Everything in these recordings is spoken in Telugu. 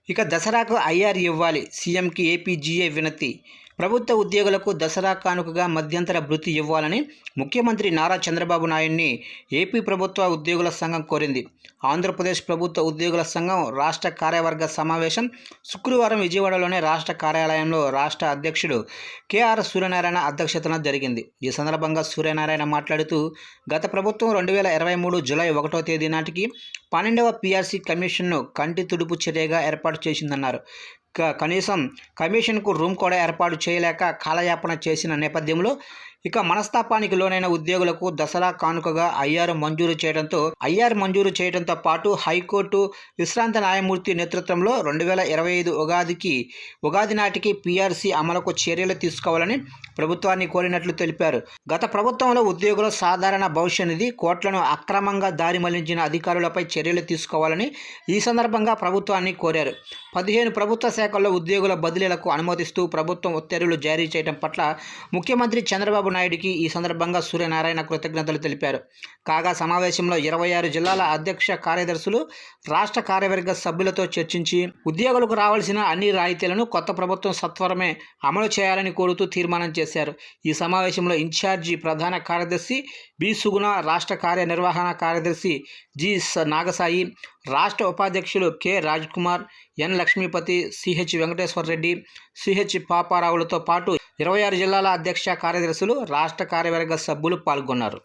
ఇక దసరాకు ఐఆర్ ఇవ్వాలి సీఎంకి ఏపీ జీఏ వినతి. ప్రభుత్వ ఉద్యోగులకు దసరా కానుకగా మధ్యంతర భృతి ఇవ్వాలని ముఖ్యమంత్రి నారా చంద్రబాబు నాయుడిని ఏపీ ప్రభుత్వ ఉద్యోగుల సంఘం కోరింది. ఆంధ్రప్రదేశ్ ప్రభుత్వ ఉద్యోగుల సంఘం రాష్ట్ర కార్యవర్గ సమావేశం శుక్రవారం విజయవాడలోని రాష్ట్ర కార్యాలయంలో రాష్ట్ర అధ్యక్షుడు కేఆర్ సూర్యనారాయణ అధ్యక్షతన జరిగింది. ఈ సందర్భంగా సూర్యనారాయణ మాట్లాడుతూ, గత ప్రభుత్వం 2023 జూలై 1వ తేదీ నాటికి 12వ పీఆర్సీ కమిషన్ను కంటి తుడుపు చర్యగా ఏర్పాటు చేసిందన్నారు. కనీసం కమిషన్కు రూమ్ కూడా ఏర్పాటు చేయలేక కాలయాపన చేసిన నేపథ్యంలో ఇక మనస్తాపానికి లోనైన ఉద్యోగులకు దసరా కానుకగా ఐఆర్ మంజూరు చేయడంతో పాటు హైకోర్టు విశ్రాంత న్యాయమూర్తి నేతృత్వంలో 2025 ఉగాది నాటికి పీఆర్సీ అమలుకు చర్యలు తీసుకోవాలని ప్రభుత్వాన్ని కోరినట్లు తెలిపారు. గత ప్రభుత్వంలో ఉద్యోగుల సాధారణ భవిష్య నిధి కోట్లను అక్రమంగా దారి మళ్లించిన అధికారులపై చర్యలు తీసుకోవాలని ఈ సందర్భంగా ప్రభుత్వాన్ని కోరారు. 15 ప్రభుత్వ శాఖల్లో ఉద్యోగుల బదిలీలకు అనుమతిస్తూ ప్రభుత్వం ఉత్తర్వులు జారీ చేయడం పట్ల ముఖ్యమంత్రి చంద్రబాబు నాయుడికి ఈ సందర్భంగా సూర్యనారాయణ కృతజ్ఞతలు తెలిపారు. కాగా సమావేశంలో 26 జిల్లాల అధ్యక్ష కార్యదర్శులు రాష్ట్ర కార్యవర్గ సభ్యులతో చర్చించి ఉద్యోగులకు రావాల్సిన అన్ని రాయితీలను కొత్త ప్రభుత్వం సత్వరమే అమలు చేయాలని కోరుతూ తీర్మానం చేశారు. ఈ సమావేశంలో ఇన్ఛార్జి ప్రధాన కార్యదర్శి బి సుగుణ, రాష్ట్ర కార్యనిర్వహణ కార్యదర్శి జి నాగసాయి, రాష్ట్ర ఉపాధ్యక్షులు కె రాజ్కుమార్, ఎన్ లక్ష్మీపతి, సిహెచ్ వెంకటేశ్వరరెడ్డి, సిహెచ్ పాపారావులతో పాటు 26 జిల్లాల అధ్యక్ష కార్యదర్శులు, రాష్ట్ర కార్యవర్గ సభ్యులు పాల్గొన్నారు.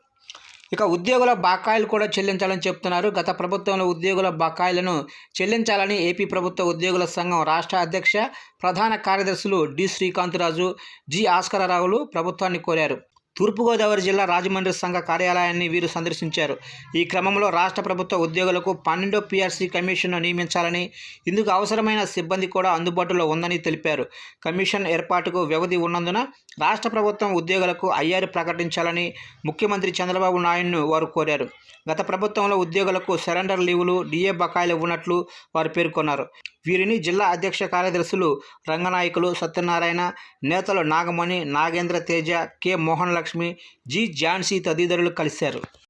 ఇక ఉద్యోగుల బకాయిలు కూడా చెల్లించాలని చెప్తున్నారు. గత ప్రభుత్వంలో ఉద్యోగుల బకాయిలను చెల్లించాలని ఏపీ ప్రభుత్వ ఉద్యోగుల సంఘం రాష్ట్ర అధ్యక్ష ప్రధాన కార్యదర్శులు డి శ్రీకాంతరాజు, జి ఆస్కరరావులు ప్రభుత్వాన్ని కోరారు. తూర్పుగోదావరి జిల్లా రాజమండ్రి సంఘ కార్యాలయాన్ని వీరు సందర్శించారు. ఈ క్రమంలో రాష్ట్ర ప్రభుత్వ ఉద్యోగులకు 12వ పీఆర్సీ కమిషన్ను నియమించాలని, ఇందుకు అవసరమైన సిబ్బంది కూడా అందుబాటులో ఉందని తెలిపారు. కమిషన్ ఏర్పాటుకు వ్యవధి ఉన్నందున రాష్ట్ర ప్రభుత్వం ఉద్యోగులకు ఐఆర్ ప్రకటించాలని ముఖ్యమంత్రి చంద్రబాబు నాయుడును వారు కోరారు. గత ప్రభుత్వంలో ఉద్యోగులకు సరెండర్ లీవులు, డిఏ బకాయిలు ఉన్నట్లు వారు పేర్కొన్నారు. వీరిని జిల్లా అధ్యక్ష కార్యదర్శులు రంగనాయకులు, సత్యనారాయణ, నేతలు నాగమణి, నాగేంద్ర తేజ, కె మోహన్ లక్ష్మి, జి ఝాన్సీ తదితరులు కలిశారు.